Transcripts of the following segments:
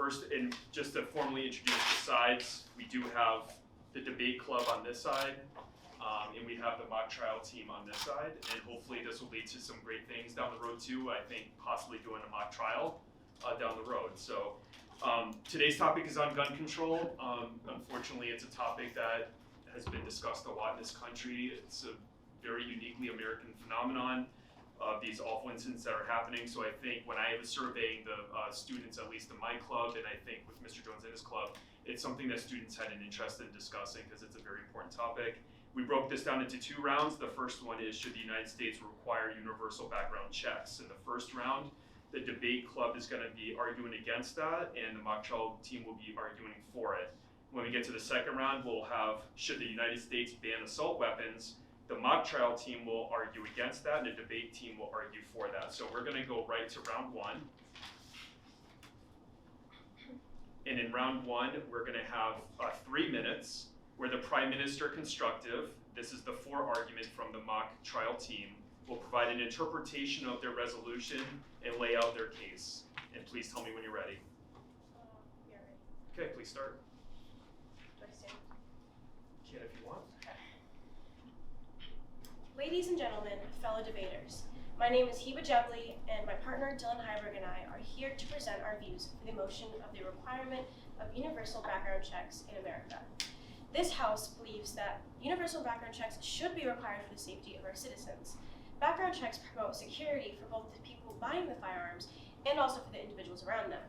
first, and just to formally introduce the sides, we do have the debate club on this side, and we have the mock trial team on this side, and hopefully this will lead to some great things down the road too. I think possibly doing a mock trial down the road. So today's topic is on gun control. Unfortunately, it's a topic that has been discussed a lot in this country. It's a very uniquely American phenomenon of these awful incidents that are happening. So I think when I was surveying the students, at least in my club, and I think with Mr. Jones in his club, it's something that students had an interest in discussing because it's a very important topic. We broke this down into 2 rounds. The first one is, should the United States require universal background checks? In the first round, the debate club is going to be arguing against that, and the mock trial team will be arguing for it. When we get to the second round, we'll have, should the United States ban assault weapons? The mock trial team will argue against that, and the debate team will argue for that. So we're going to go right to round 1. And in round 1, we're going to have 3 minutes where the Prime Minister Constructive, this is the 4 argument from the mock trial team, will provide an interpretation of their resolution and lay out their case. And please tell me when you're ready. Yeah, ready. Okay, please start. Do I stand? You can if you want. Ladies and gentlemen, fellow debaters, my name is Heba Jebli, and my partner Dylan Heiberg and I are here to present our views for the motion of the requirement of universal background checks in America. This House believes that universal background checks should be required for the safety of our citizens. Background checks promote security for both the people buying the firearms and also for the individuals around them.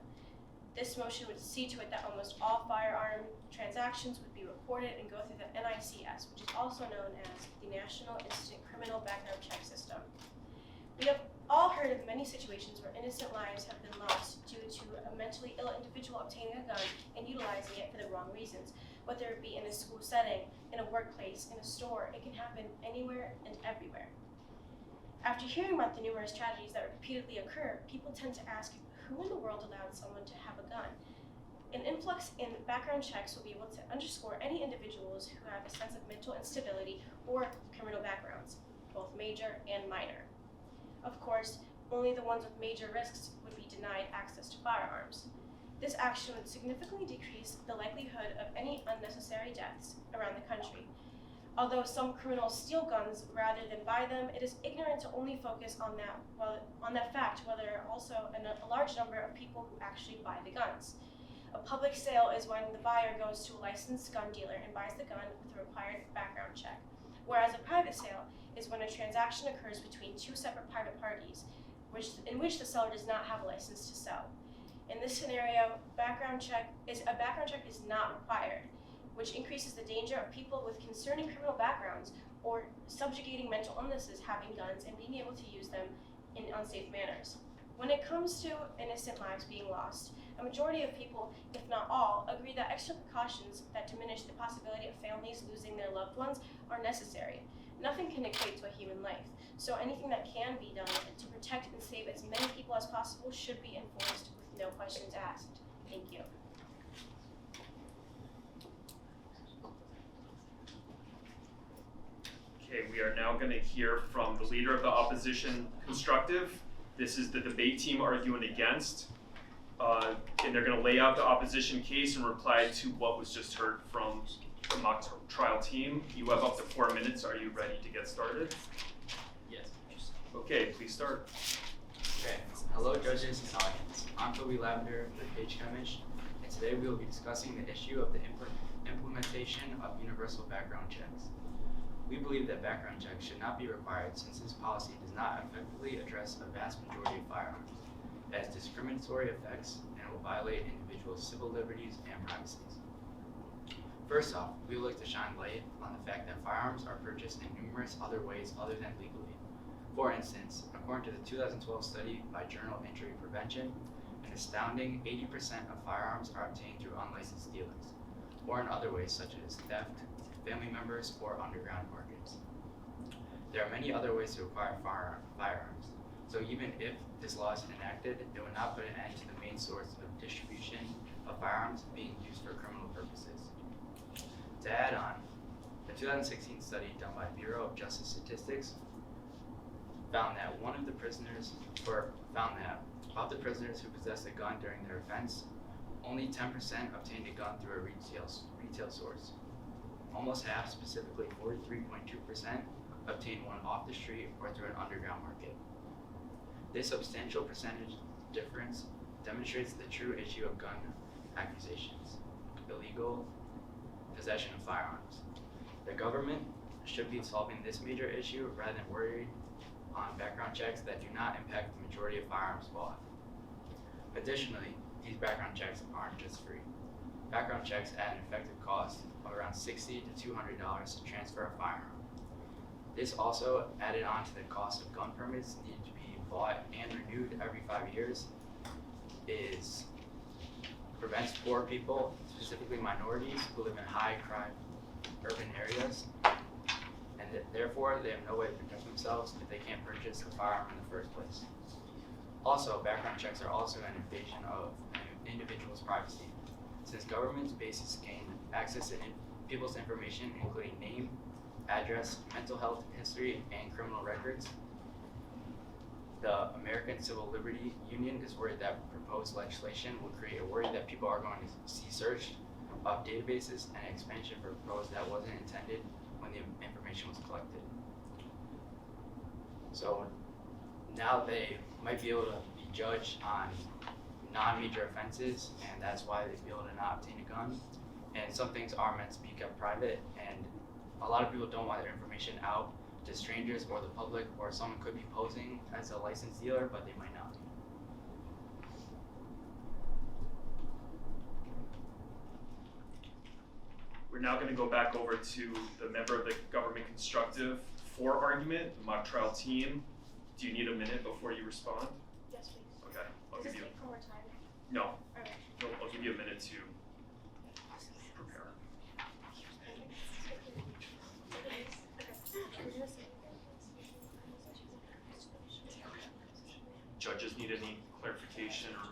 This motion would see to it that almost all firearm transactions would be reported and go through the NICS, which is also known as the National Instant Criminal Background Check System. We have all heard of many situations where innocent lives have been lost due to a mentally ill individual obtaining a gun and utilizing it for the wrong reasons, whether it be in a school setting, in a workplace, in a store. It can happen anywhere and everywhere. After hearing about the numerous tragedies that repeatedly occur, people tend to ask, who in the world allowed someone to have a gun? An influx in background checks will be able to underscore any individuals who have a sense of mental instability or criminal backgrounds, both major and minor. Of course, only the ones with major risks would be denied access to firearms. This action would significantly decrease the likelihood of any unnecessary deaths around the country. Although some criminals steal guns rather than buy them, it is ignorant to only focus on that fact, while there are also a large number of people who actually buy the guns. A public sale is when the buyer goes to a licensed gun dealer and buys the gun with a required background check, whereas a private sale is when a transaction occurs between 2 separate private parties, in which the seller does not have a license to sell. In this scenario, a background check is not required, which increases the danger of people with concerning criminal backgrounds or subjugating mental illnesses having guns and being able to use them in unsafe manners. When it comes to innocent lives being lost, a majority of people, if not all, agree that extra precautions that diminish the possibility of families losing their loved ones are necessary. Nothing can equate to a human life, so anything that can be done to protect and save as many people as possible should be enforced with no questions asked. Thank you. Okay, we are now going to hear from the leader of the opposition constructive. This is the debate team arguing against, and they're going to lay out the opposition case and reply to what was just heard from the mock trial team. You have up to 4 minutes. Are you ready to get started? Yes. Okay, please start. Okay. Hello, judges and audience. I'm Toby Lavender with Page Chemist, and today we will be discussing the issue of the implementation of universal background checks. We believe that background checks should not be required since this policy does not effectively address a vast majority of firearms. It has discriminatory effects and will violate individuals' civil liberties and privacies. First off, we would like to shine light on the fact that firearms are purchased in numerous other ways other than legally. For instance, according to the 2012 study by Journal Injury Prevention, an astounding 80% of firearms are obtained through unlicensed dealings, or in other ways such as theft, family members, or underground markets. There are many other ways to acquire firearms, so even if this law is enacted, it would not put an end to the main source of distribution of firearms being used for criminal purposes. To add on, a 2016 study done by Bureau of Justice Statistics found that of the prisoners who possessed a gun during their offense, only 10% obtained a gun through a retail source. Almost half, specifically 43.2%, obtained one off the street or through an underground market. This substantial percentage difference demonstrates the true issue of gun accusations: illegal possession of firearms. The government should be solving this major issue rather than worried on background checks that do not impact the majority of firearms bought. Additionally, these background checks aren't just free. Background checks at an effective cost of around $60 to $200 to transfer a firearm. This also added on to the cost of gun permits needed to be bought and renewed every 5 years prevents poor people, specifically minorities, who live in high crime urban areas, and therefore they have no way to protect themselves if they can't purchase a firearm in the first place. Also, background checks are also an invasion of an individual's privacy, since government bases gain access to people's information, including name, address, mental health history, and criminal records. The American Civil Liberty Union is worried that proposed legislation will create a worry that people are going to see search of databases and expansion proposed that wasn't intended when the information was collected. So now they might be able to be judged on non-major offenses, and that's why they'd be able to not obtain a gun. And some things are meant to be kept private, and a lot of people don't want their information out to strangers or the public, or someone could be posing as a licensed dealer, but they might not be. We're now going to go back over to the member of the government constructive for argument, the mock trial team. Do you need a minute before you respond? Yes, please. Okay, I'll Does give this you. take more time? No, Okay. I'll give you a minute to prepare. Judges need any clarification or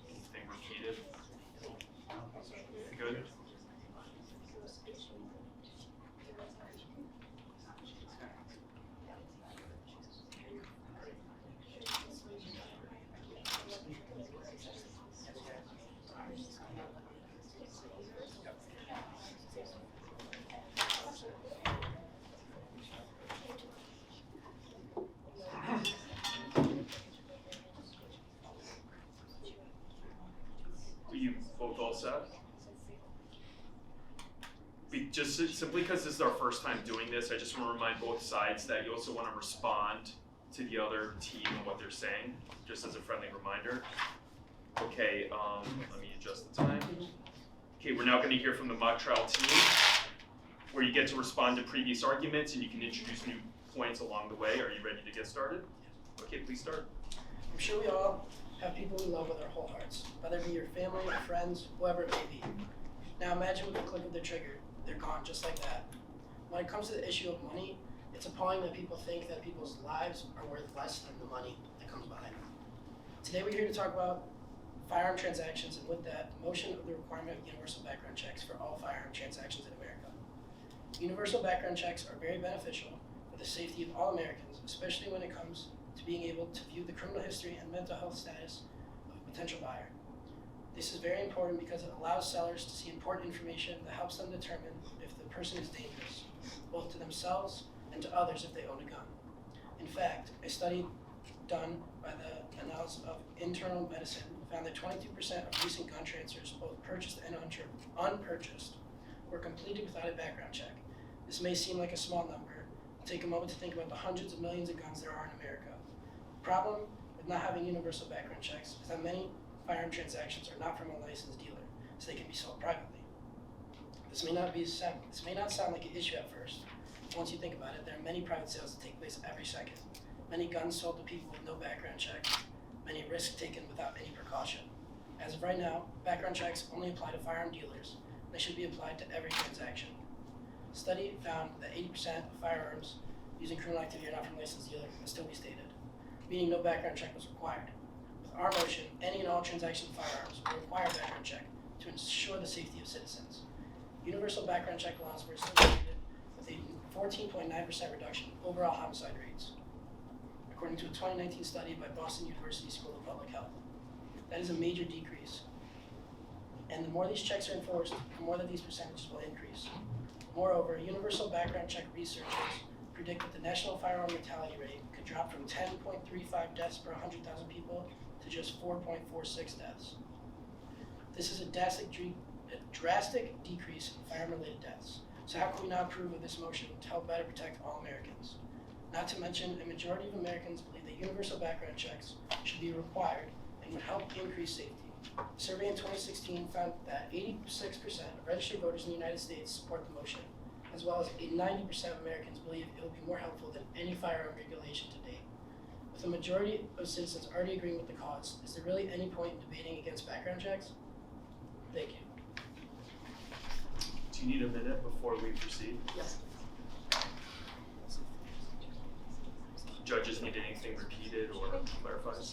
anything repeated? Good? Are you both all set? Simply because this is our first time doing this, I just want to remind both sides that you also want to respond to the other team and what they're saying, just as a friendly reminder. Okay, let me adjust the time. Okay, we're now going to hear from the mock trial team, where you get to respond to previous arguments and you can introduce new points along the way. Are you ready to get started? Okay, please start. I'm sure we all have people we love with our whole hearts, whether it be your family or friends, whoever it may be. Now imagine with the click of the trigger, they're gone just like that. When it comes to the issue of money, it's appalling that people think that people's lives are worth less than the money that comes behind them. Today we're here to talk about firearm transactions, and with that, the motion of the requirement of universal background checks for all firearm transactions in America. Universal background checks are very beneficial for the safety of all Americans, especially when it comes to being able to view the criminal history and mental health status of a potential buyer. This is very important because it allows sellers to see important information that helps them determine if the person is dangerous, both to themselves and to others if they own a gun. In fact, a study done by the Annals of Internal Medicine found that 22% of recent gun transfers, both purchased and unpurchased, were completed without a background check. This may seem like a small number, but take a moment to think about the hundreds of millions of guns there are in America. The problem with not having universal background checks is that many firearm transactions are not from a licensed dealer, so they can be sold privately. This may not sound like an issue at first, but once you think about it, there are many private sales that take place every second. Many guns sold to people with no background check, many risks taken without any precaution. As of right now, background checks only apply to firearm dealers. They should be applied to every transaction. A study found that 80% of firearms using criminal activity are not from a licensed dealer, can still be stated, meaning no background check was required. With our motion, any and all transaction firearms will require a background check to ensure the safety of citizens. Universal background check laws were associated with a 14.9% reduction in overall homicide rates, according to a 2019 study by Boston University School of Public Health. That is a major decrease the more these checks are enforced, the more that these percentages will increase. Moreover, universal background check researchers predict that the national firearm mortality rate could drop from 10.35 deaths per 100,000 people to just 4.46 deaths. This is a drastic decrease in firearm-related deaths. So how can we not approve of this motion to help better protect all Americans? Not to mention, a majority of Americans believe that universal background checks should be required and would help increase safety. A survey in 2016 found that 86% of registered voters in the United States support the motion, as well as 90% of Americans believe it will be more helpful than any firearm regulation to date. With a majority of citizens already agreeing with the cause, is there really any point in debating against background checks? Thank you. Do you need a minute before we proceed? Yes. Judges need anything repeated or clarified?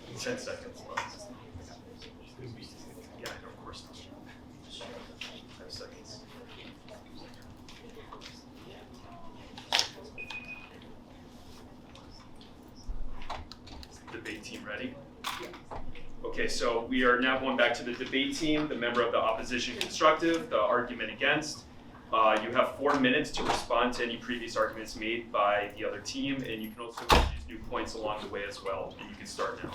In 10 seconds left. Yeah, no, of course not. 5 seconds. Debate team ready? Okay, so we are now going back to the debate team, the member of the opposition constructive, the argument against. You have 4 minutes to respond to any previous arguments made by the other team, and you can also introduce new points along the way as well, and you can start now.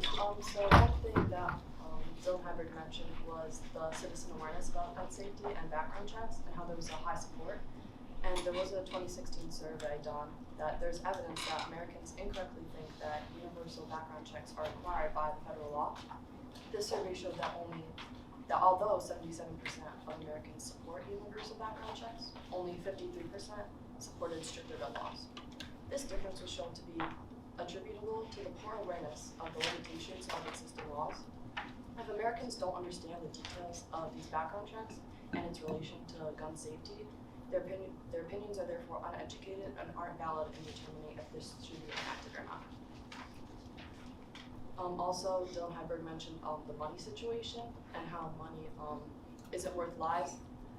So one thing that Dylan Heiberg mentioned was the citizen awareness about gun safety and background checks and how there was a high support. And there was a 2016 survey done that there's evidence that Americans incorrectly think that universal background checks are required by the federal law. This survey showed that although 77% of Americans support universal background checks, only 53% supported stricter gun laws. This difference was shown to be attributable to the poor awareness of the limitations of existing laws. If Americans don't understand the details of these background checks and its relation to gun safety, their opinions are therefore uneducated and aren't valid in determining if this should be enacted or not. Also, Dylan Heiberg mentioned the money situation and how money isn't worth lives.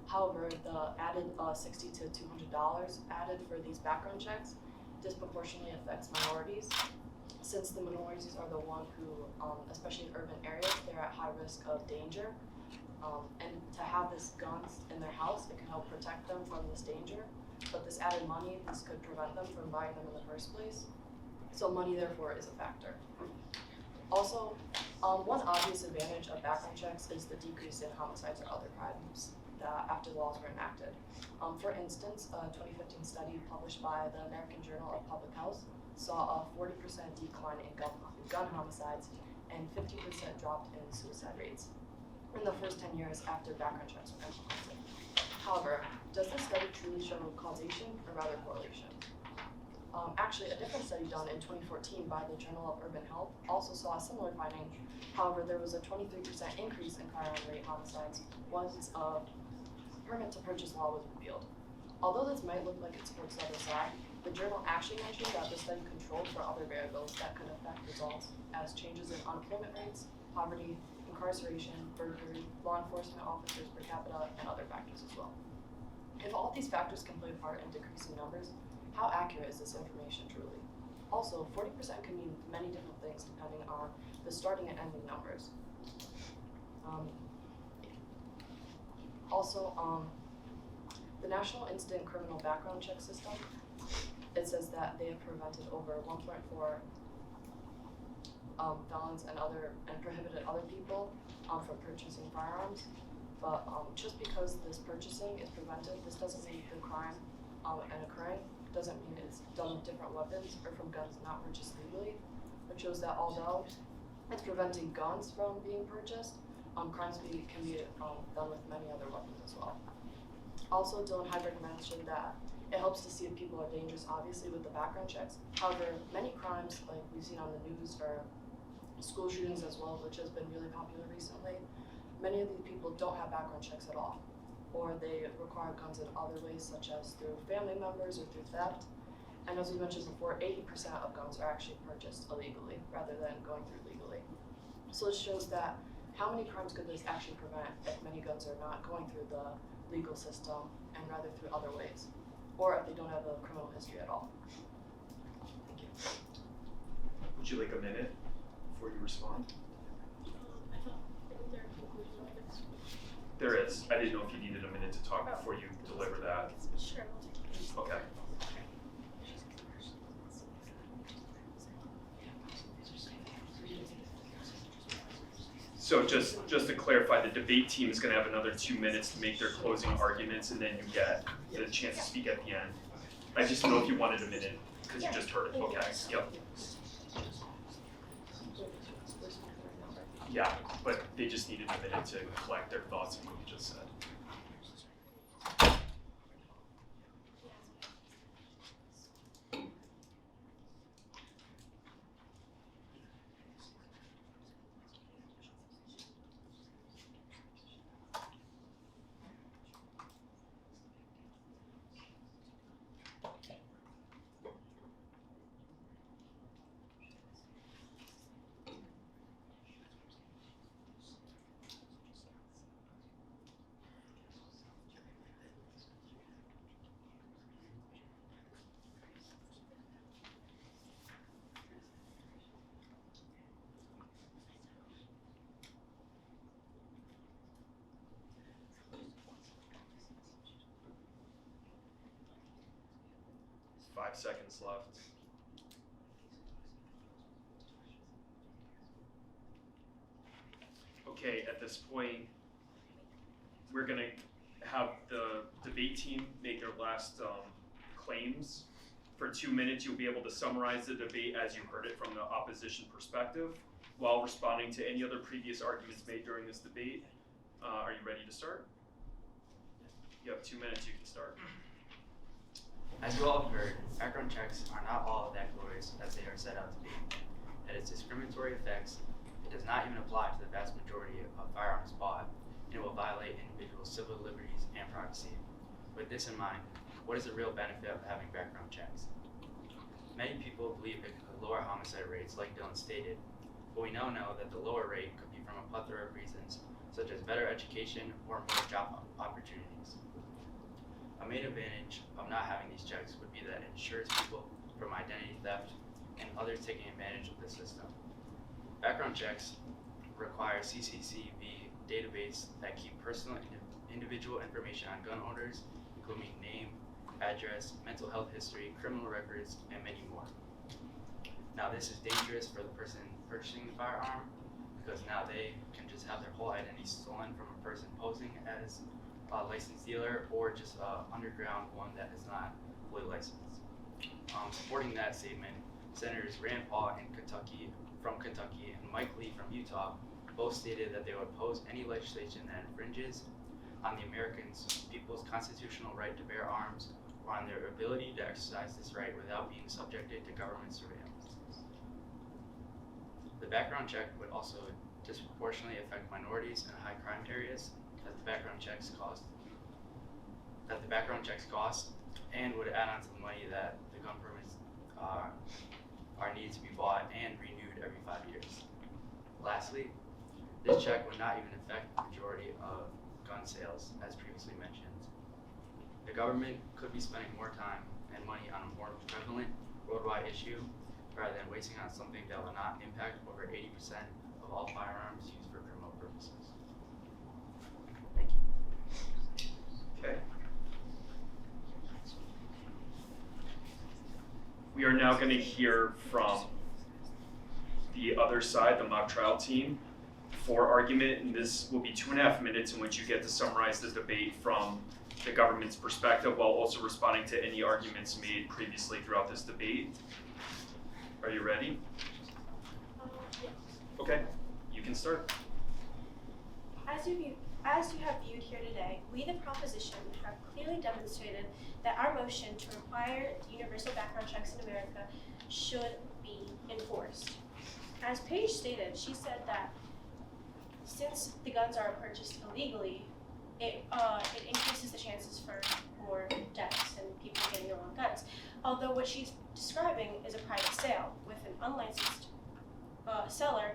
However, the added $60 to $200 added for these background checks disproportionately affects minorities, since the minorities are the one who, especially in urban areas, they're at high risk of danger. And to have this guns in their house, it can help protect them from this danger. But this added money, this could prevent them from buying them in the first place. So money, therefore, is a factor. Also, one obvious advantage of background checks is the decrease in homicides or other crimes that after the laws were enacted. For instance, a 2015 study published by the American Journal of Public Health saw a 40% decline in gun homicides and 50% drop in suicide rates in the first 10 years after background checks were implemented. However, does this study truly show causation or rather correlation? Actually, a different study done in 2014 by the Journal of Urban Health also saw a similar finding. However, there was a 23% increase in firearm rate homicides once a permit to purchase law was repealed. Although this might look like it supports the other side, the journal actually mentioned that the study controlled for other variables that could affect results, as changes in unemployment rates, poverty, incarceration, burglary, law enforcement officers per capita, and other factors as well. If all of these factors can play a part in decreasing numbers, how accurate is this information truly? Also, 40% can mean many different things depending on the starting and ending numbers. The National Instant Criminal Background Check System, it says that they have prevented over 1.4 felons and prohibited other people from purchasing firearms. But just because this purchasing is prevented, this doesn't make the crime and occurring doesn't mean it's done with different weapons or from guns not purchased legally, which shows that although it's preventing guns from being purchased, crimes can be done with many other weapons as well. Also, Dylan Heiberg mentioned that it helps to see if people are dangerous, obviously, with the background checks. However, many crimes, like we've seen on the news, or school shootings as well, which has been really popular recently, many of these people don't have background checks at all, or they require guns in other ways, such as through family members or through theft. And as we mentioned before, 80% of guns are actually purchased illegally rather than going through legally. So it shows that how many crimes could this actually prevent if many guns are not going through the legal system and rather through other ways, or if they don't have a criminal history at all. Thank you. Would you like a minute before you respond? There is. I didn't know if you needed a minute to talk before you deliver that. Sure, we'll take it. Okay. So just to clarify, the debate team is going to have another 2 minutes to make their closing arguments, and then you get the chance to speak at the end. I just don't know if you wanted a minute because you just heard it. Okay. Yep. Yeah, but they just needed a minute to collect their thoughts on what you just said. There's 5 seconds left. Okay, at this point, we're going to have the debate team make their last claims. For 2 minutes, you'll be able to summarize the debate as you heard it from the opposition perspective while responding to any other previous arguments made during this debate. Are you ready to start? You have 2 minutes, you can start. As you all have heard, background checks are not all that glorious as they are set out to be. At its discriminatory effects, it does not even apply to the vast majority of firearms bought, and it will violate individuals' civil liberties and privacy. With this in mind, what is the real benefit of having background checks? Many people believe it could lower homicide rates, like Dylan stated, but we now know that the lower rate could be from a plethora of reasons, such as better education or more job opportunities. A main advantage of not having these checks would be that it ensures people from identity theft and others taking advantage of the system. Background checks require CCCV database that keep personal individual information on gun owners, including name, address, mental health history, criminal records, and many more. Now this is dangerous for the person purchasing the firearm because now they can just have their whole identity stolen from a person posing as a licensed dealer or just an underground one that is not fully licensed. Supporting that statement, Senators Rand Paul from Kentucky and Mike Lee from Utah both stated that they would oppose any legislation that infringes on the American people's constitutional right to bear arms or on their ability to exercise this right without being subjected to government surveillance. The background check would also disproportionately affect minorities in high crime areas that the background checks cost and would add on to the money that the gun permits are needed to be bought and renewed every 5 years. Lastly, this check would not even affect the majority of gun sales, as previously mentioned. The government could be spending more time and money on a more prevalent worldwide issue rather than wasting on something that will not impact over 80% of all firearms used for criminal purposes. Thank you. Okay. We are now going to hear from the other side, the mock trial team, for argument, and this will be 2.5 minutes in which you get to summarize the debate from the government's perspective while also responding to any arguments made previously throughout this debate. Are you ready? Yes. Okay, you can start. As you have viewed here today, we the proposition have clearly demonstrated that our motion to require universal background checks in America should be enforced. As Paige stated, she said that since the guns are purchased illegally, it increases the chances for more deaths and people getting the wrong guns. Although what she's describing is a private sale with an unlicensed seller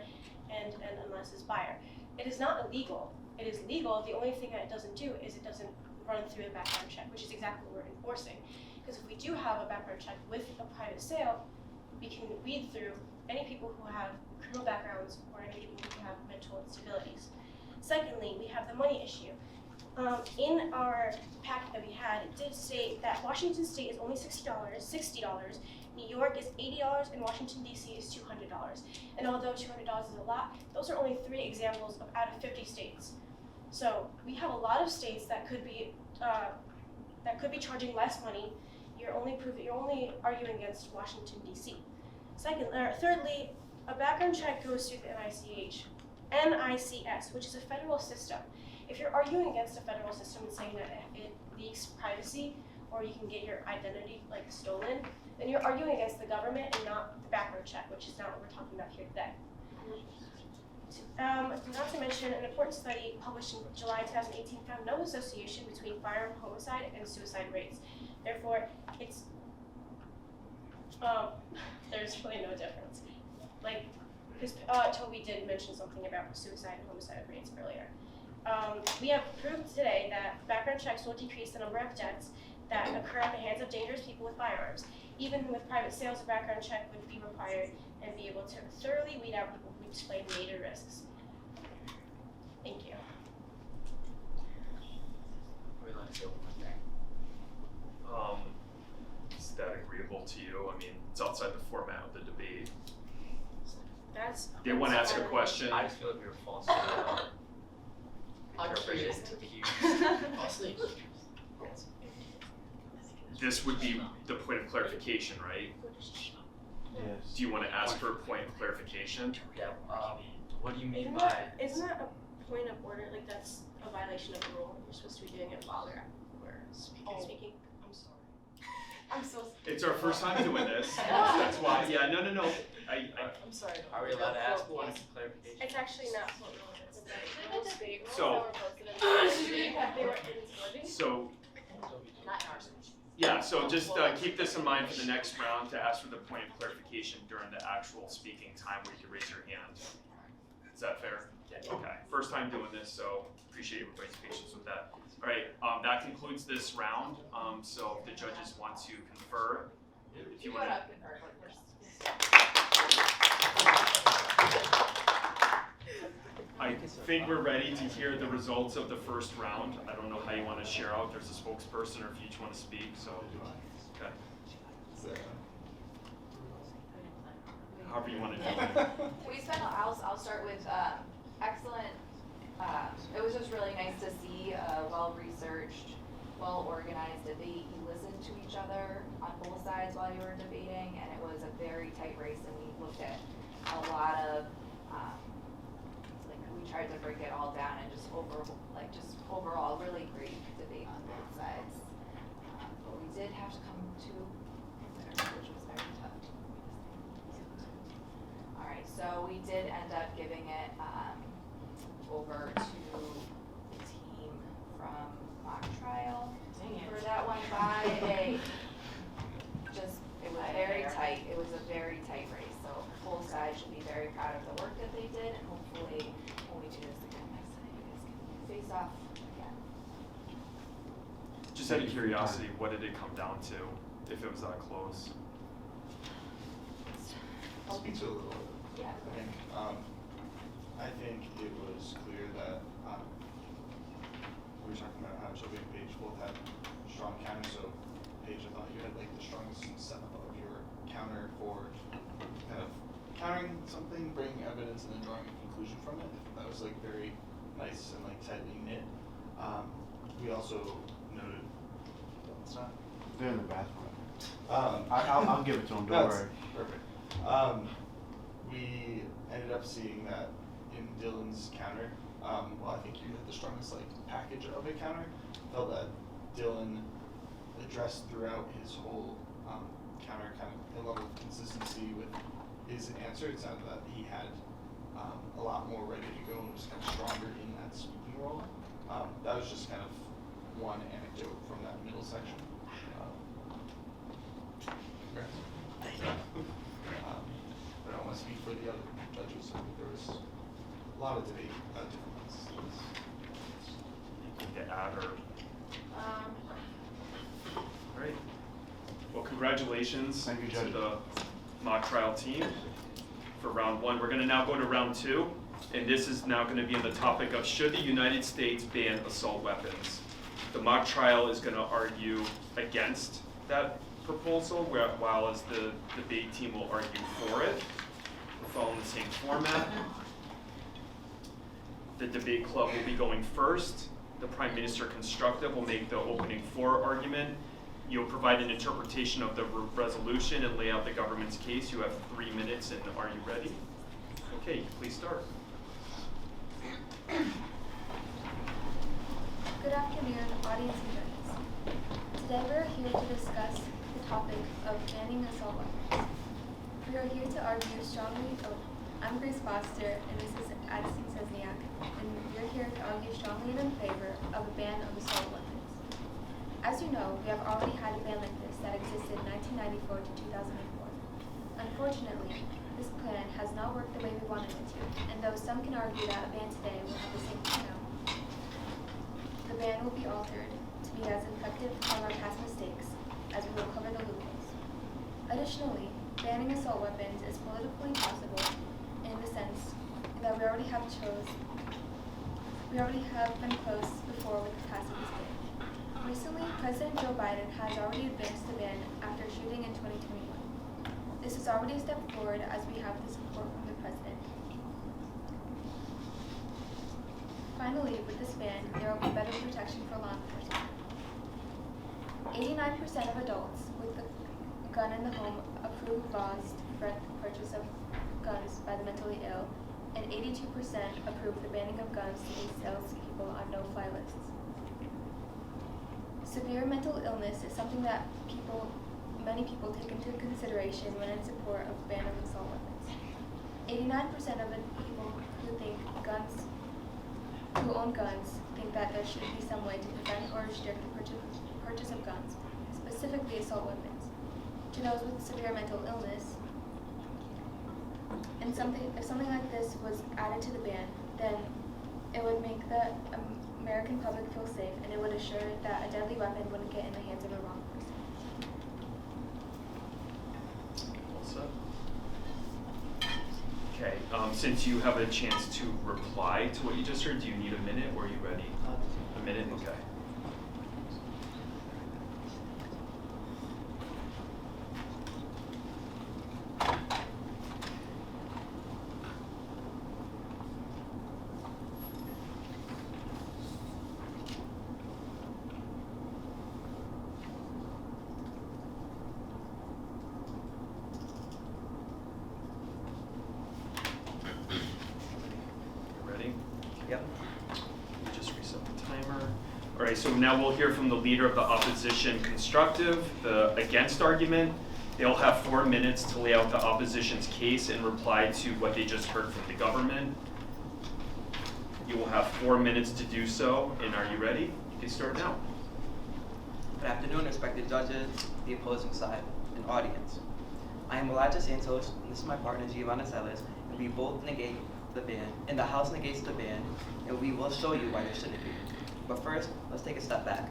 and an unlicensed buyer. It is not illegal. It is legal. The only thing that it doesn't do is it doesn't run through a background check, which is exactly what we're enforcing. Because if we do have a background check with a private sale, we can weed through any people who have criminal backgrounds or any people who have mental instabilities. Secondly, we have the money issue. In our packet that we had, it did state that Washington State is only $60, New York is $80, and Washington, D.C. is $200. And although $200 is a lot, those are only 3 examples of out of 50 states. So we have a lot of states that could be charging less money. You're only arguing against Washington, D.C. Thirdly, a background check goes through the NICS, which is a federal system. If you're arguing against a federal system and saying that it leaks privacy or you can get your identity stolen, then you're arguing against the government and not the background check, which is not what we're talking about here today. Not to mention, an important study published in July 2018 found no association between firearm homicide and suicide rates. Therefore, there's really no difference. Because Toby did mention something about suicide and homicide rates earlier. We have proved today that background checks will decrease the number of deaths that occur at the hands of dangerous people with firearms. Even with private sales, a background check would be required and be able to thoroughly weed out people who display major risks. Thank you. We'd like to say one more thing. Is that agreeable to you? I mean, it's outside the format of the debate. They want to ask a question. I just feel like we were falsely Accused. accused. This would be the point of clarification, right? Yes. Do you want to ask for a point of clarification? Yeah, what do you mean Isn't by? isn't that a point of order? That's a violation of the rule. You're supposed to be doing it while we're speaking. I'm sorry. I'm so sorry. It's our first time doing this. That's why. Yeah, no. I'm sorry. Are we allowed to ask points of clarification? It's actually not what rule it is. So- So, Not in ours. yeah, so just keep this in mind for the next round to ask for the point of clarification during the actual speaking time where you can raise your hand. Is that fair? Okay, first time doing this, so appreciate everybody's patience with that. All right, that concludes this round. So if the judges want to confer, if you want to. I think we're ready to hear the results of the first round. I don't know how you want to share out. There's a spokesperson or if you each want to speak, so, okay. However you want to do it. We spent, I'll start with excellent, it was just really nice to see a well-researched, well-organized debate. You listened to each other on both sides while you were debating, and it was a very tight race, and we looked at a lot of, we tried to break it all down and just overall really great debate on both sides. But we did have to come to, which was very tough. Alright, so we did end up giving it over to the team from mock trial for that one by a, it was very tight. It was a very tight race, so both sides should be very proud of the work that they did, and hopefully when we do this again next time, you guys can face off again. Just out of curiosity, what did it come down to if it was that close? I'll speak to it a little bit. Yeah. I think it was clear that we were talking about how Toby and Paige both had strong counters. So Paige, I thought you had the strongest setup of your counter for kind of countering something, bringing evidence, and then drawing a conclusion from it. That was very nice and tightly knit. We also Noted. It's not. They're in the bathroom. Um, I'll give it to them, don't That's worry. perfect. We ended up seeing that in Dylan's counter. Well, I think you had the strongest like package of a counter. Felt that Dylan addressed throughout his whole counter kind of a level of consistency with his answer. It sounded that he had a lot more ready to go and was kind of stronger in that speaking role. That was just kind of one anecdote from that middle section. Congrats. But I don't want to speak for the other judges. I think there was a lot of debate about different ones. Anything to add or? Great. Well, congratulations Thank you, to Judge. the mock trial team for round one. We're going to now go to round two, and this is now going to be on the topic of should the United States ban assault weapons? The mock trial is going to argue against that proposal, while as the debate team will argue for it. We're following the same format. The debate club will be going first. The Prime Minister Constructive will make the opening for argument. You'll provide an interpretation of the resolution and lay out the government's case. You have 3 minutes, and are you ready? Okay, please start. Good afternoon, audience and judges. Today we're here to discuss the topic of banning assault weapons. We are here to argue strongly. I'm Grace Foster, and this is Addison Sesniak, and we're here to argue strongly in favor of a ban of assault weapons. As you know, we have already had a ban like this that existed in 1994 to 2004. Unfortunately, this plan has not worked the way we wanted it to, and though some can argue that a ban today will have the same outcome, the ban will be altered to be as effective from our past mistakes, as we will cover the loopholes. Additionally, banning assault weapons is politically possible in the sense that we already have been close before with the passing this bill. Recently, President Joe Biden has already advanced the ban after shooting in 2021. This is already a step forward as we have the support from the president. Finally, with this ban, there will be better protection for law enforcement. 89% of adults with a gun in the home approve laws to prevent the purchase of guns by the mentally ill, and 82% approve the banning of guns to be salespeople on no-fly lists. Severe mental illness is something that many people take into consideration when in support of ban of assault weapons. 89% of the people who own guns think that there should be some way to prevent or restrict the purchase of guns, specifically assault weapons. To those with severe mental illness, and if something like this was added to the ban, then it would make the American public feel safe, and it would assure that a deadly weapon wouldn't get in the hands of a wrong person. All set? Okay, since you have a chance to reply to what you just heard, do you need a minute or are you ready? A minute? Okay. Yep. Let me just reset the timer. All right, so now we'll hear from the leader of the opposition constructive, the against argument. They'll have 4 minutes to lay out the opposition's case and reply to what they just heard from the government. You will have 4 minutes to do so, and are you ready? You can start now. Good afternoon, respected judges, the opposing side, and audience. I am Elijah Santos, and this is my partner Giovanna Celes, and we both negate the ban, and the House negates the ban, and we will show you why there shouldn't be. But first, let's take a step back.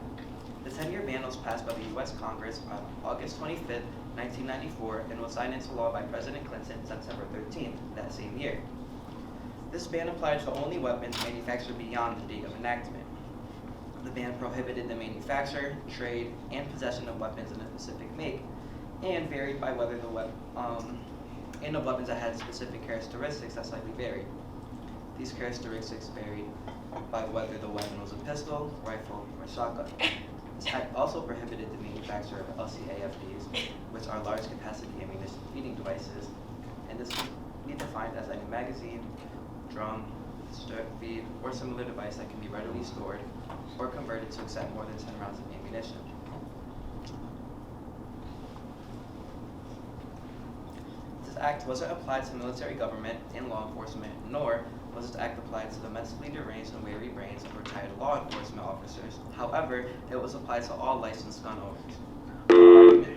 The 10-year ban was passed by the U.S. Congress on August 25th, 1994, and was signed into law by President Clinton September 13th that same year. This ban applied to only weapons manufactured beyond the date of enactment. The ban prohibited the manufacture, trade, and possession of weapons in a specific make, and varied by whether the weapons that had specific characteristics that slightly varied. These characteristics varied by whether the weapon was a pistol, rifle, or shotgun. This act also prohibited the manufacture of LCAFDs, which are large capacity ammunition feeding devices, and this can be defined as any magazine, drum, strip feed, or similar device that can be readily stored or converted to accept more than 10 rounds of ammunition. This act wasn't applied to military government and law enforcement, nor was this act applied to the mentally deranged and weary brains of retired law enforcement officers. However, it was applied to all licensed gun owners.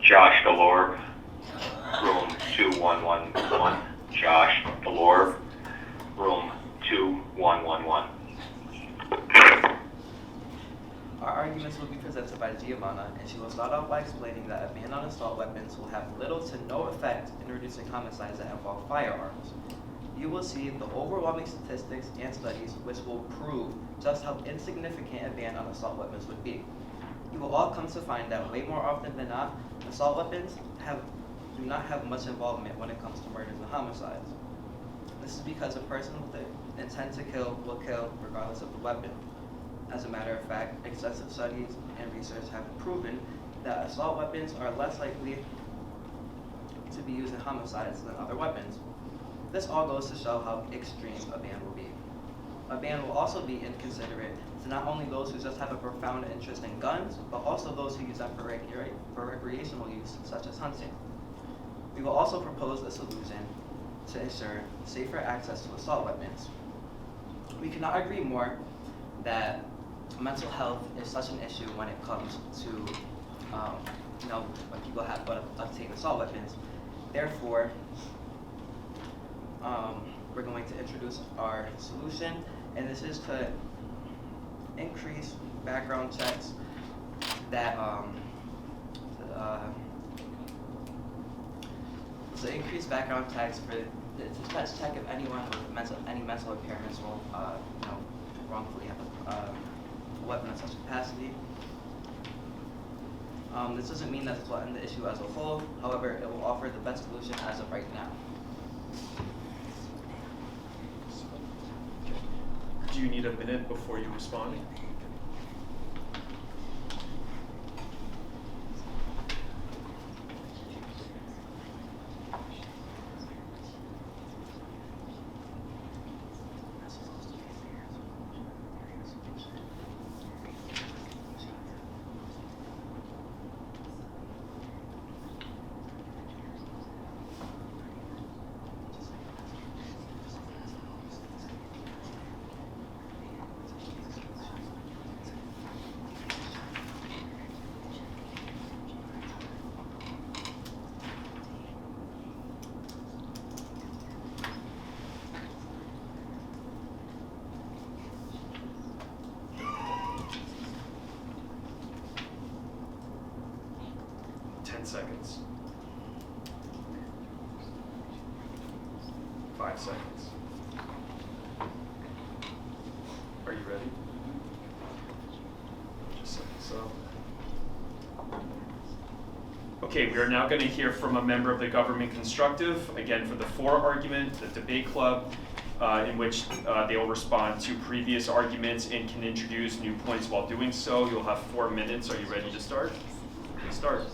Josh Delore, room 2111. Josh Delore, room 2111. Our arguments will be presented by Giovanna, and she will start off by explaining that a ban on assault weapons will have little to no effect in reducing homicides that involve firearms. You will see the overwhelming statistics and studies which will prove just how insignificant a ban on assault weapons would be. You will all come to find that way more often than not, assault weapons do not have much involvement when it comes to murders and homicides. This is because a person with the intent to kill will kill regardless of the weapon. As a matter of fact, extensive studies and research have proven that assault weapons are less likely to be used in homicides than other weapons. This all goes to show how extreme a ban will be. A ban will also be inconsiderate to not only those who just have a profound interest in guns, but also those who use them for recreational use, such as hunting. We will also propose a solution to ensure safer access to assault weapons. We cannot agree more that mental health is such an issue when it comes to when people have obtained assault weapons. Therefore, we're going to introduce our solution, and this is to increase background checks that to check if anyone with any mental impairments will wrongfully have a weapon of such capacity. This doesn't mean that this will end the issue as a whole. However, it will offer the best solution as of right now. Do you need a minute before you respond? Seconds. 5 seconds. Are you ready? Just set this up. Okay, we are now going to hear from a member of the government constructive, again for the argument, the debate club, in which they will respond to previous arguments and can introduce new points while doing so. You'll have 4 minutes. Are you ready to start? Okay, start.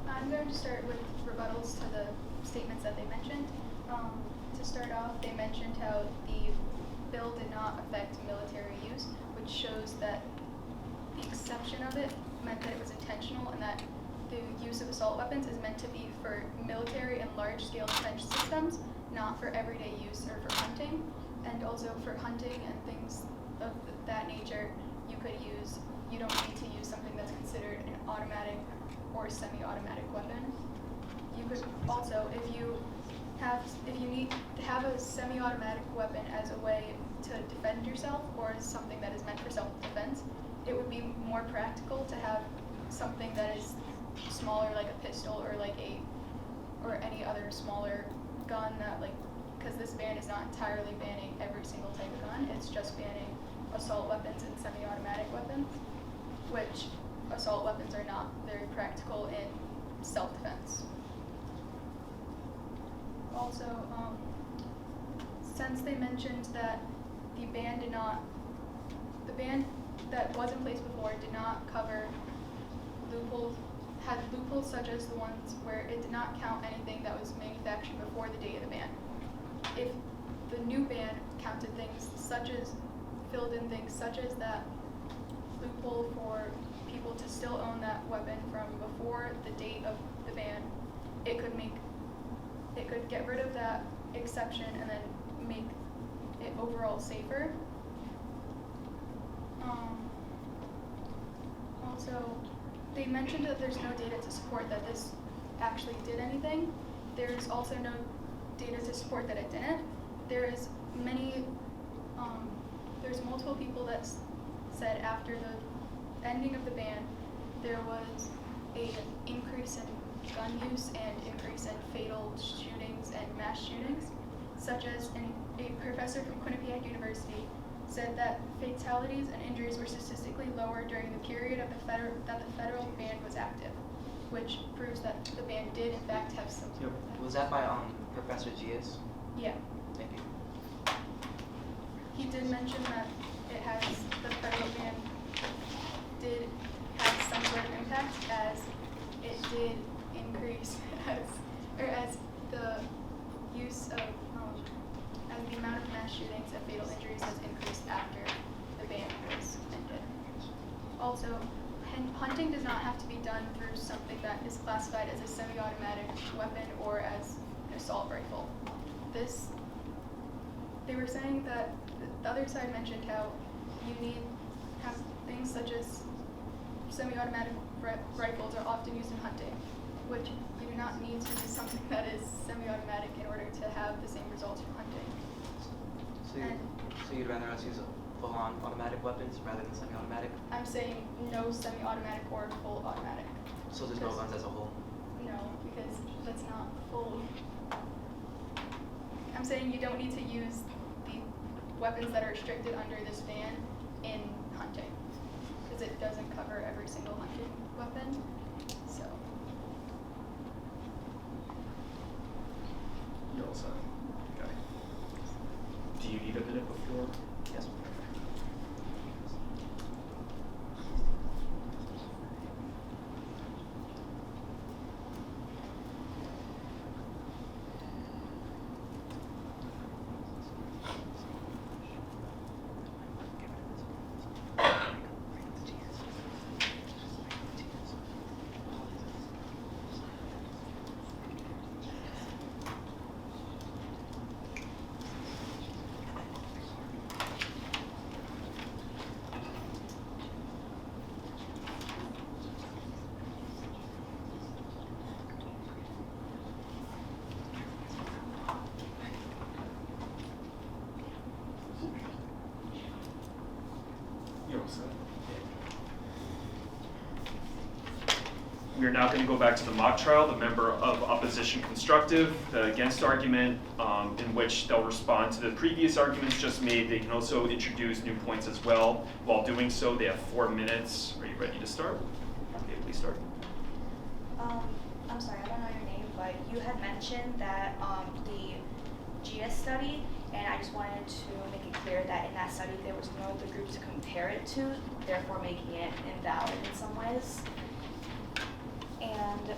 I'm going to start with rebuttals to the statements that they mentioned. To start off, they mentioned how the bill did not affect military use, which shows that the exception of it meant that it was intentional and that the use of assault weapons is meant to be for military and large-scale defense systems, not for everyday use or for hunting. And also for hunting and things of that nature, you don't need to use something that's considered an automatic or semi-automatic weapon. You could also, if you need to have a semi-automatic weapon as a way to defend yourself or as something that is meant for self-defense, it would be more practical to have something that is smaller, like a pistol or any other smaller gun because this ban is not entirely banning every single type of gun. It's just banning assault weapons and semi-automatic weapons, which assault weapons are not very practical in self-defense. Also, since they mentioned that the ban that was in place before did not cover had loopholes such as the ones where it did not count anything that was manufactured before the date of the ban. If the new ban counted things such as, filled in things such as that loophole for people to still own that weapon from before the date of the ban, it could get rid of that exception and then make it overall safer. Also, they mentioned that there's no data to support that this actually did anything. There's also no data to support that it didn't. There's multiple people that said after the ending of the ban, there was an increase in gun use and increase in fatal shootings and mass shootings, such as a professor from Quinnipiac University said that fatalities and injuries were statistically lower during the period of that the federal ban was active, which proves that the ban did in fact have some. Yep. Was that by Professor Gias? Yeah. Thank you. He did mention that the federal ban did have some sort of impact, as it did increase as the use of as the amount of mass shootings and fatal injuries has increased after the ban was ended. Also, hunting does not have to be done through something that is classified as a semi-automatic weapon or as an assault rifle. They were saying that the other side mentioned how you have things such as semi-automatic rifles are often used in hunting, which you do not need to use something that is semi-automatic in order to have the same results from hunting. So you'd rather us use full-on automatic weapons rather than semi-automatic? I'm saying no semi-automatic or full automatic. So there's no guns as a whole? No, because that's not full. I'm saying you don't need to use the weapons that are restricted under this ban in hunting, because it doesn't cover every single hunting weapon. So. You all set? Okay. Do you need a minute before? Yes. You're all set. We are now going to go back to the mock trial, the member of opposition constructive, the against argument, in which they'll respond to the previous arguments just made. They can also introduce new points as well. While doing so, they have 4 minutes. Are you ready to start? Okay, please start. I'm sorry, I don't know your name, but you had mentioned that the GS study, and I just wanted to make it clear that in that study there was no other group to compare it to, therefore making it invalid in some ways. And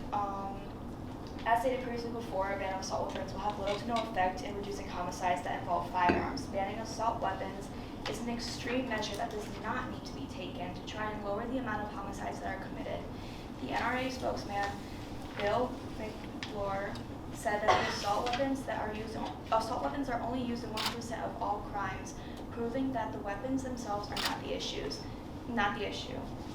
as stated previously before, a ban of assault weapons will have little to no effect in reducing homicides that involve firearms. Banning assault weapons is an extreme measure that does not need to be taken to try and lower the amount of homicides that are committed. The NRA spokesman, Bill McClure, said that the assault weapons are only used in 1% of all crimes, proving that the weapons themselves are not the issue.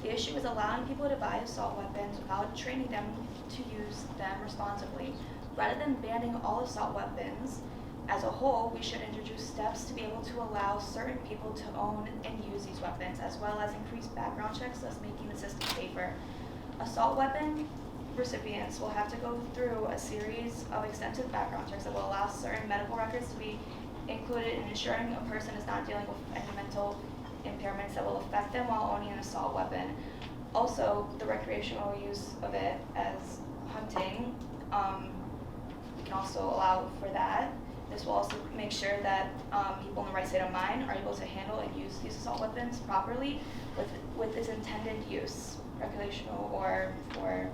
The issue is allowing people to buy assault weapons without training them to use them responsibly. Rather than banning all assault weapons as a whole, we should introduce steps to be able to allow certain people to own and use these weapons, as well as increase background checks, thus making the system safer. Assault weapon recipients will have to go through a series of extensive background checks that will allow certain medical records to be included in ensuring a person is not dealing with any mental impairments that will affect them while owning an assault weapon. Also, the recreational use of it as hunting, we can also allow for that. This will also make sure that people in the right state of mind are able to handle and use these assault weapons properly with its intended use, recreational or for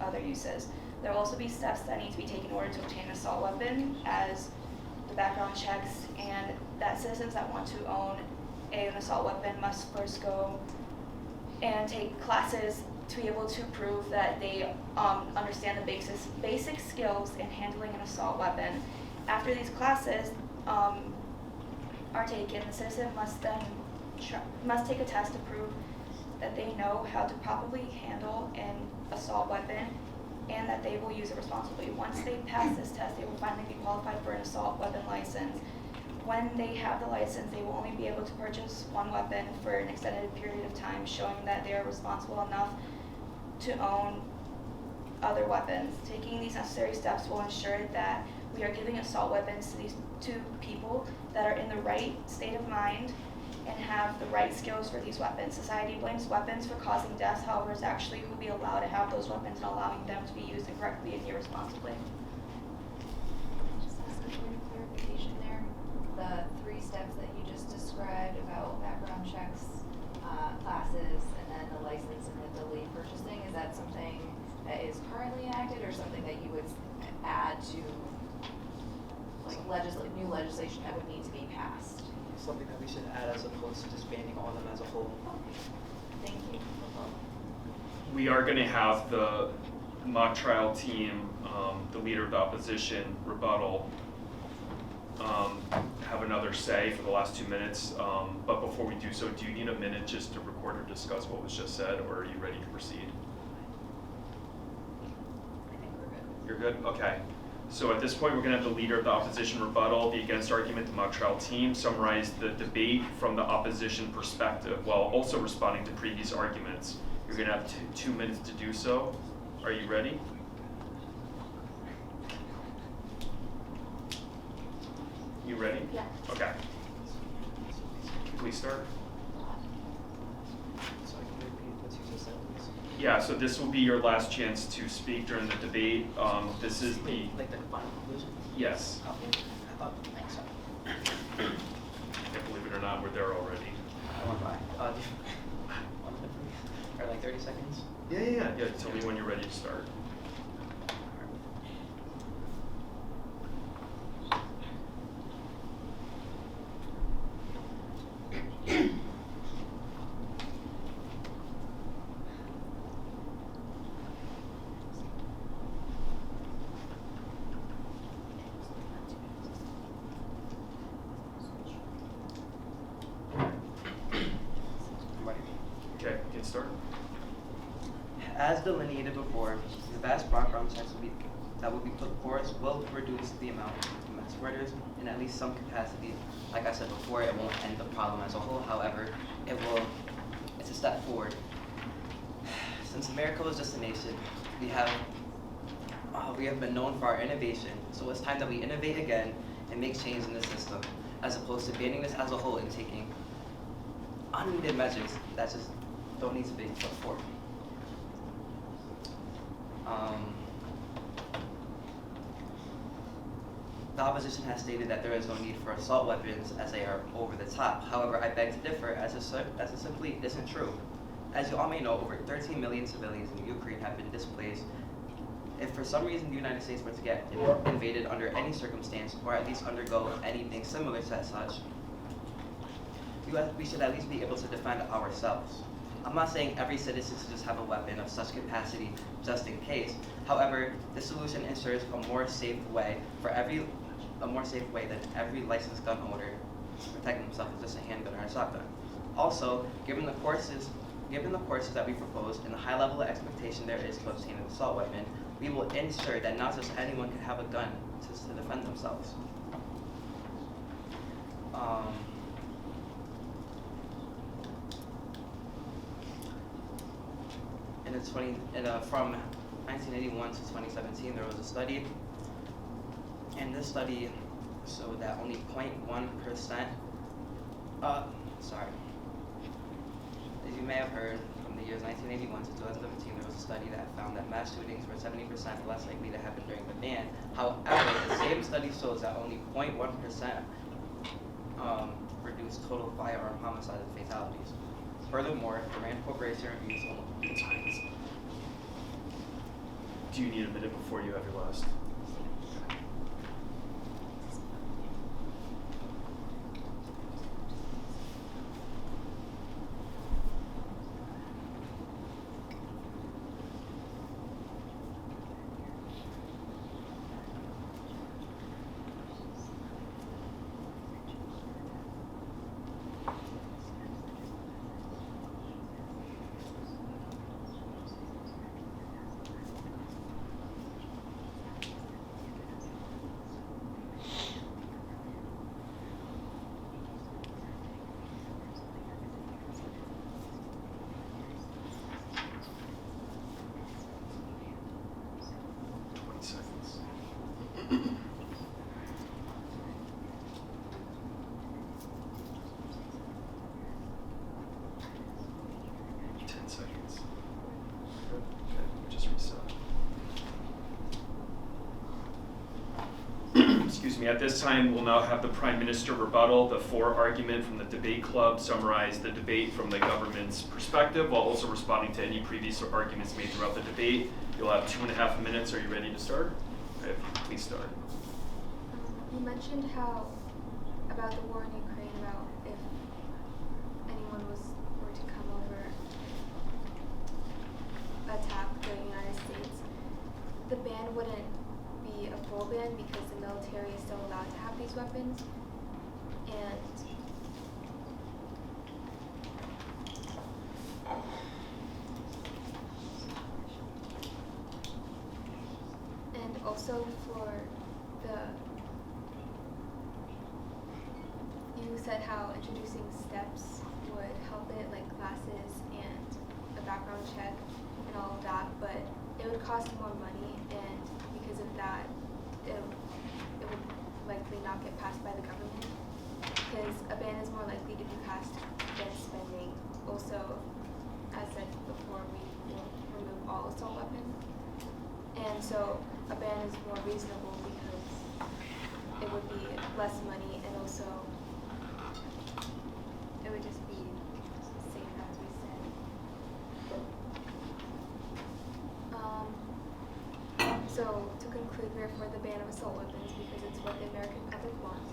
other uses. There will also be steps that need to be taken in order to obtain an assault weapon, as the background checks, and that citizens that want to own an assault weapon must first go and take classes to be able to prove that they understand the basic skills in handling an assault weapon. After these classes are taken, the citizen must then must take a test to prove that they know how to properly handle an assault weapon and that they will use it responsibly. Once they pass this test, they will finally be qualified for an assault weapon license. When they have the license, they will only be able to purchase one weapon for an extended period of time, showing that they are responsible enough to own other weapons. Taking these necessary steps will ensure that we are giving assault weapons to people that are in the right state of mind and have the right skills for these weapons. Society blames weapons for causing deaths, however, it's actually who we allow to have those weapons and allowing them to be used incorrectly and irresponsibly. Just ask a point of clarification there. The 3 steps that you just described about background checks, classes, and then the license and then delayed purchasing, is that something that is currently enacted or something that you would add to like new legislation that would need to be passed? Something that we should add as opposed to just banning all of them as a whole. Thank you. We are going to have the mock trial team, the leader of the opposition, Rebuttal, have another say for the last 2 minutes. But before we do so, do you need a minute just to record or discuss what was just said, or are you ready to proceed? I think we're good. You're good? Okay. So at this point, we're going to have the leader of the opposition rebuttal, the against argument, the mock trial team, summarize the debate from the opposition perspective while also responding to previous arguments. You're going to have 2 minutes to do so. Are you ready? You ready? Yeah. Okay. Please start. So I can repeat what you just said, please. Yeah, so this will be your last chance to speak during the debate. This is the, Like the final conclusion? yes, Okay. I thought, sorry. can't believe it or not, we're there already. I went by. 1 minute, please. Or like 30 seconds? Yeah. Tell me when you're ready to start. Okay, get started. As delineated before, the vast background checks that will be put forth will reduce the amount of mass murders in at least some capacity. Like I said before, it won't end the problem as a whole. However, it's a step forward. Since America was just a nation, we have been known for our innovation. So it's time that we innovate again and make change in the system, as opposed to banning this as a whole and taking unneeded measures that just don't need to be put forth. The opposition has stated that there is no need for assault weapons as they are over the top. However, I beg to differ, as it simply isn't true. As you all may know, over 13 million civilians in Ukraine have been displaced. If for some reason the United States were to get invaded under any circumstance, or at least undergo anything similar to such, we should at least be able to defend ourselves. I'm not saying every citizen should just have a weapon of such capacity just in case. However, the solution ensures a more safe way than every licensed gun owner protecting himself with just a handgun or a shotgun. Also, given the courses that we propose and the high level of expectation there is to obtain an assault weapon, we will ensure that not just anyone can have a gun to defend themselves. From 1981 to 2017, there was a study, and this study showed that only 0.1%, as you may have heard, from the years 1981 to 2017, there was a study that found that mass shootings were 70% less likely to happen during the ban. However, the same same study shows that only 0.1% reduced total firearm homicides and fatalities. Furthermore, the Rand Corporation reviews almost. Do you need a minute before you have your last? Seconds. 10 seconds. Okay, just reset. Excuse me, at this time, we'll now have the Prime Minister rebuttal, the argument from the debate club, summarize the debate from the government's perspective, while also responding to any previous arguments made throughout the debate. You'll have 2.5 minutes. Are you ready to start? Okay, please start. You mentioned about the war in Ukraine, about if anyone were to come over, attack the United States, the ban wouldn't be a full ban because the military is still allowed to have these weapons. And also for you said how introducing steps would help it, like classes and a background check and all of that, but it would cost more money, and because of that, it would likely not get passed by the government, because a ban is more likely to be passed than spending. Also, as said before, we will remove all assault weapons, and so a ban is more reasonable because it would be less money, and also it would just be safe, as we said. So to conclude, we're for the ban of assault weapons because it's what the American public wants.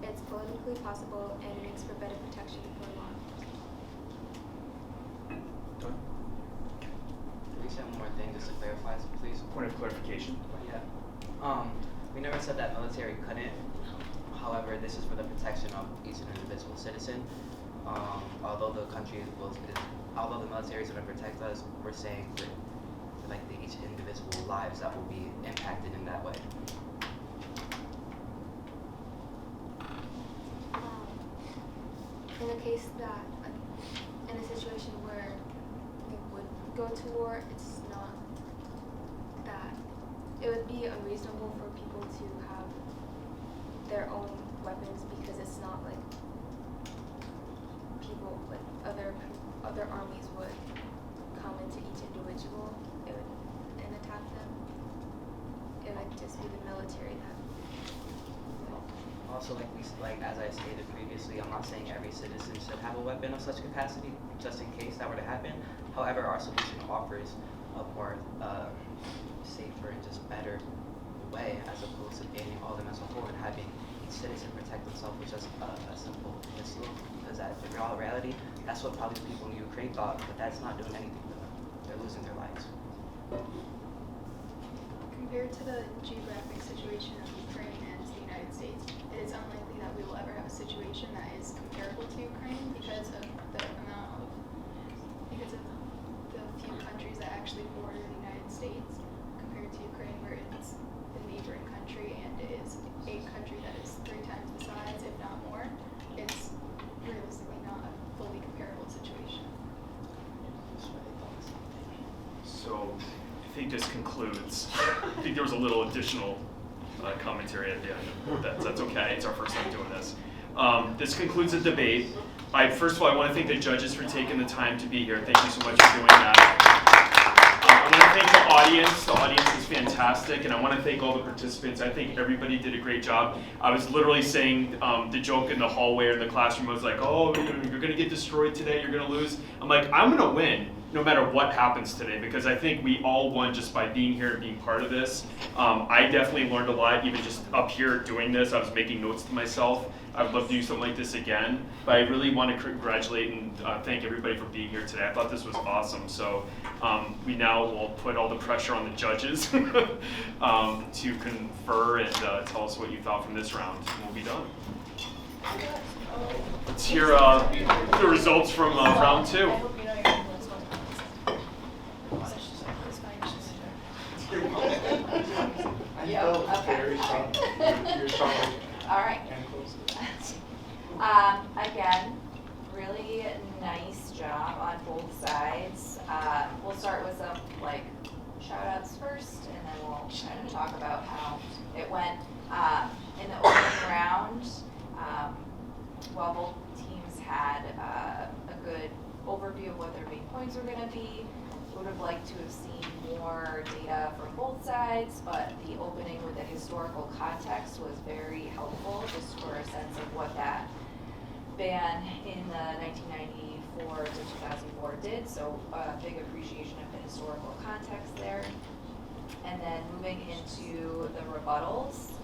It's politically possible and it makes for better protection for law. Can we say one more thing just to clarify, please? Point of clarification. Yeah. We never said that military couldn't. However, this is for the protection of each individual citizen. Although the military is going to protect us, we're saying for like each individual lives that will be impacted in that way. In the case that, in a situation where we would go to war, it's not that, it would be unreasonable for people to have their own weapons because it's not like people, like other armies would come into each individual and attack them. It would just be the military that. Also, like as I stated previously, I'm not saying every citizen should have a weapon of such capacity, just in case that were to happen. However, our solution offers a more safer and just better way, as opposed to banning all of them as a whole and having each citizen protect themselves with just a simple pistol. Because in all reality, that's what probably people in Ukraine thought, but that's not doing anything for them. They're losing their lives. Compared to the geographic situation of Ukraine and the United States, it is unlikely that we will ever have a situation that is comparable to Ukraine because of the few countries that actually border the United States compared to Ukraine, where it's the neighboring country and it is a country that is 3 times the size, if not more. It's realistically not a fully comparable situation. So I think this concludes. I think there was a little additional commentary at the end. That's okay. It's our first time doing this. This concludes the debate. First of all, I want to thank the judges for taking the time to be here. Thank you so much for doing that. I want to thank the audience. The audience is fantastic, and I want to thank all the participants. I think everybody did a great job. I was literally saying the joke in the hallway or in the classroom. I was like, "Oh, you're gonna get destroyed today. You're gonna lose." I'm like, "I'm gonna win no matter what happens today," because I think we all won just by being here and being part of this. I definitely learned a lot, even just up here doing this. I was making notes to myself. I would love to do something like this again, but I really want to congratulate and thank everybody for being here today. I thought this was awesome. So we now will put all the pressure on the judges to confer and tell us what you thought from this round. And we'll be done. Let's hear the results from round 2. I hope you know you're gonna lose one. I felt very strong. You're strong. All right. And close. Again, really nice job on both sides. We'll start with some like shout outs first, and then we'll kind of talk about how it went. In the opening round, while both teams had a good overview of what their main points were going to be, would have liked to have seen more data from both sides, but the opening with the historical context was very helpful just for a sense of what that ban in the 1994 to 2004 did. So a big appreciation of the historical context there. And then moving into the rebuttals,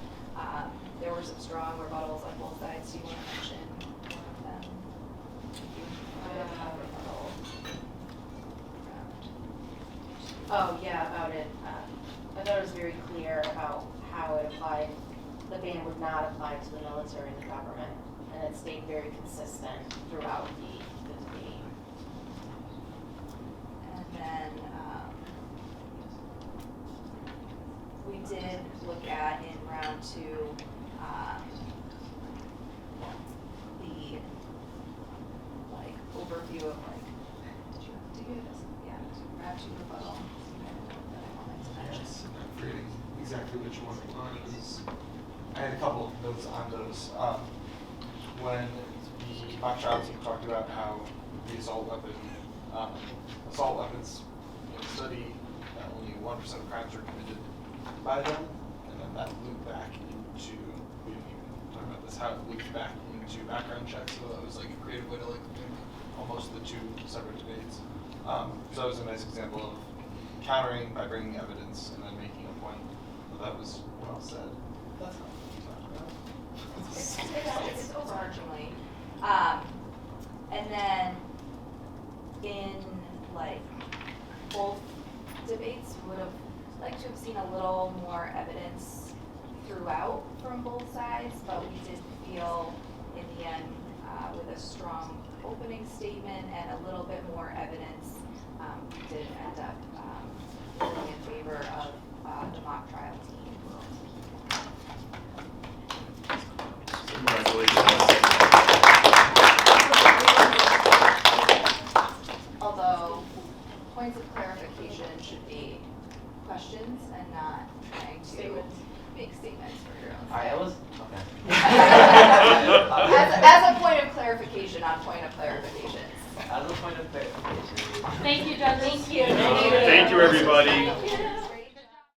there were some strong rebuttals on both sides. Do you want to mention one of them? Rebuttal. Oh, yeah, about it. I thought it was very clear how it applied, the ban would not apply to the military and the government, and it stayed very consistent throughout the debate. And then we did look at in round 2 the like overview of like, did you do this? Yeah, round 2 rebuttal. Yes, I'm forgetting exactly which one it was. I had a couple of notes on those. When the mock trial team talked about how the assault weapons study, that only 1% of crimes were committed by them, and then that looped back into, we didn't even talk about this, how it looped back into background checks. So that was like a creative way to like link almost the two separate debates. So that was a nice example of countering by bringing evidence and then making a point. So that was well said. That's not what we talked about. It's overarchingly. And then in like both debates, we would have liked to have seen a little more evidence throughout from both sides, but we did feel in the end with a strong opening statement and a little bit more evidence, we did end up ruling in favor of the mock trial team. Congratulations. Although points of clarification should be questions and not trying to make statements for your own. Alright, it was okay. As a point of clarification on point of clarifications. As a point of clarification. Thank you, Doug. Thank you. Thank you, everybody. Thank you.